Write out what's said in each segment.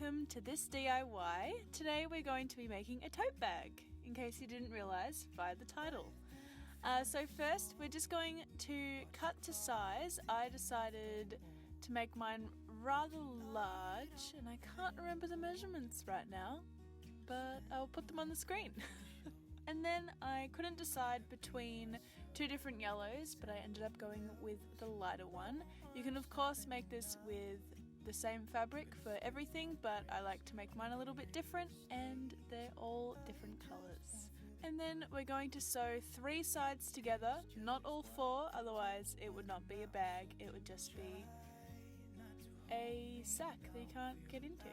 welcome to this DIY. Today we're going to be making a tote bag, in case you didn't realise via the title. So first we're just going to cut to size. I decided to make mine rather large and I can't remember the measurements right now, but I'll put them on the screen. And then I couldn't decide between two different yellows, but I ended up going with the lighter one. You can of course make this with the same fabric for everything, but I like to make mine a little bit different and they're all different colours. And then we're going to sew 3 sides together, not all 4, otherwise it would not be a bag, it would just be a sack that you can't get into.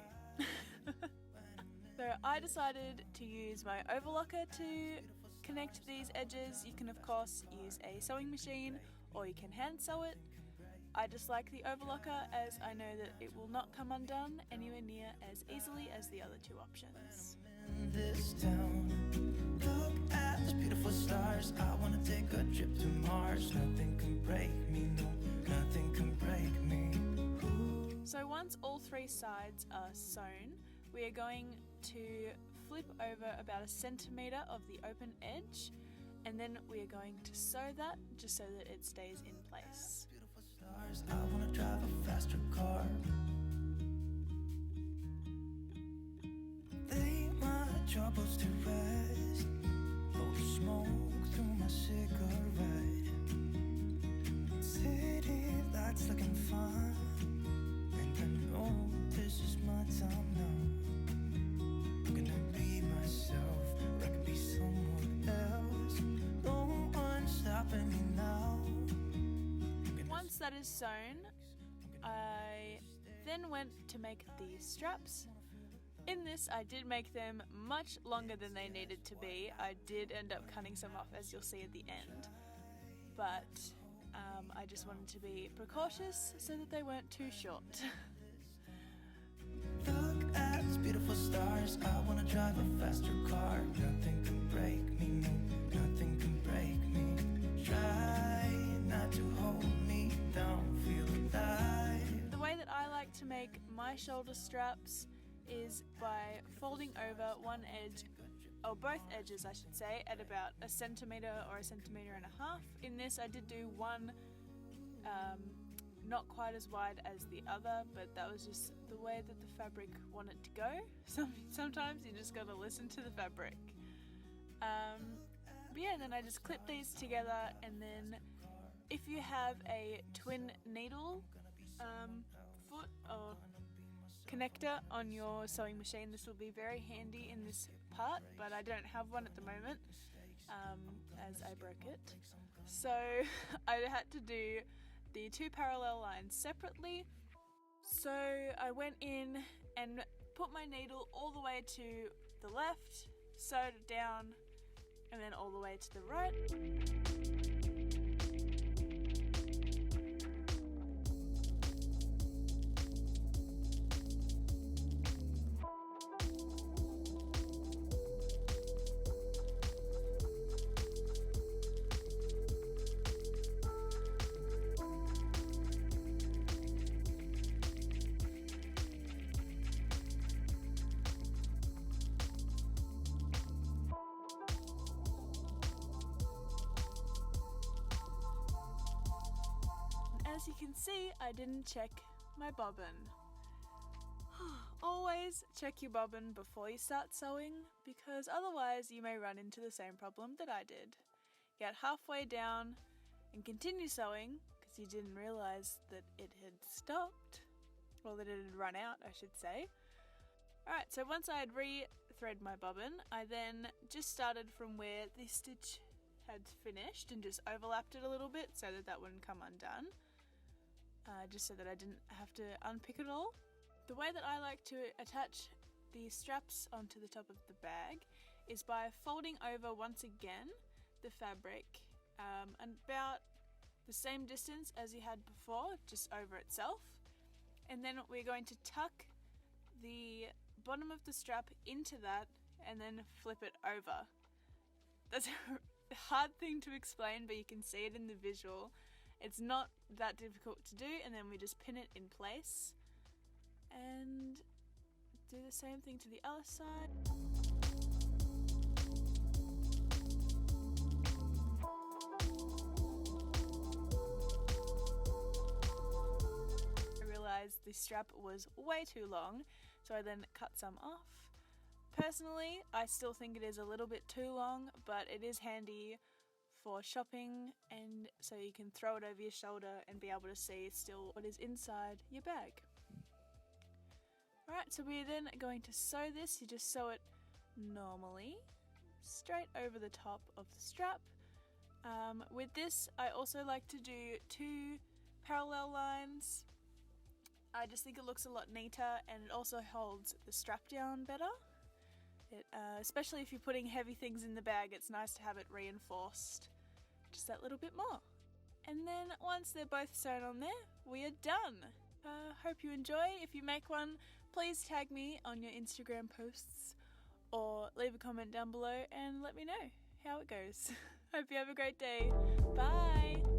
So I decided to use my overlocker to connect these edges. You can of course use a sewing machine or you can hand sew it. I just like the overlocker as I know that it will not come undone anywhere near as easily as the other 2 options. This town, look at those beautiful stars. I wanna take a trip to Mars. Nothing can break me, no, nothing can break me. So once all 3 sides are sewn, we are going to flip over about 1 centimetre of the open edge, and then we are going to sew that just so that it stays in place. Beautiful stars, I wanna drive a faster car. Lay my troubles to rest, blow the smoke through my cigarette. City lights looking fine, and I know this is my time now. I'm gonna be myself, or I could be someone else. No one's stopping me now. Once that is sewn, I then went to make the straps. In this, I did make them much longer than they needed to be. I did end up cutting some off, as you'll see at the end, but I just wanted to be precautious so that they weren't too short. Look at these beautiful stars. I wanna drive a faster car. Nothing can break me, no, nothing can break me. Try not to hold me down, feel alive. The way that I like to make my shoulder straps is by folding over one edge, or both edges I should say, at about 1 centimetre or 1.5 centimetres. In this I did do one not quite as wide as the other, but that was just the way that the fabric wanted to go. Sometimes you just gotta listen to the fabric. But yeah, and then I just clip these together, and then if you have a twin needle foot or connector on your sewing machine, this will be very handy in this part, but I don't have one at the moment as I broke it. So I had to do the 2 parallel lines separately. So I went in and put my needle all the way to the left, sewed it down, and then all the way to the right. As you can see, I didn't check my bobbin. Always check your bobbin before you start sewing, because otherwise you may run into the same problem that I did. Get halfway down and continue sewing because you didn't realise that it had stopped, or that it had run out I should say. Alright, so once I had re-threaded my bobbin, I then just started from where the stitch had finished and just overlapped it a little bit so that that wouldn't come undone. Just so that I didn't have to unpick it all. The way that I like to attach the straps onto the top of the bag is by folding over once again the fabric about the same distance as you had before, just over itself. And then we're going to tuck the bottom of the strap into that and then flip it over. That's a hard thing to explain, but you can see it in the visual. It's not that difficult to do, and then we just pin it in place and Do the same thing to the other side. I realized the strap was way too long, so I then cut some off. Personally, I still think it is a little bit too long, but it is handy for shopping, and so you can throw it over your shoulder and be able to see still what is inside your bag. Alright, so we're then going to sew this. You just sew it normally, straight over the top of the strap. With this, I also like to do 2 parallel lines. I just think it looks a lot neater, and it also holds the strap down better. Especially if you're putting heavy things in the bag, it's nice to have it reinforced just that little bit more. And then once they're both sewn on there, we are done. Hope you enjoy. If you make one, please tag me on your Instagram posts or leave a comment down below and let me know how it goes. Hope you have a great day. Bye!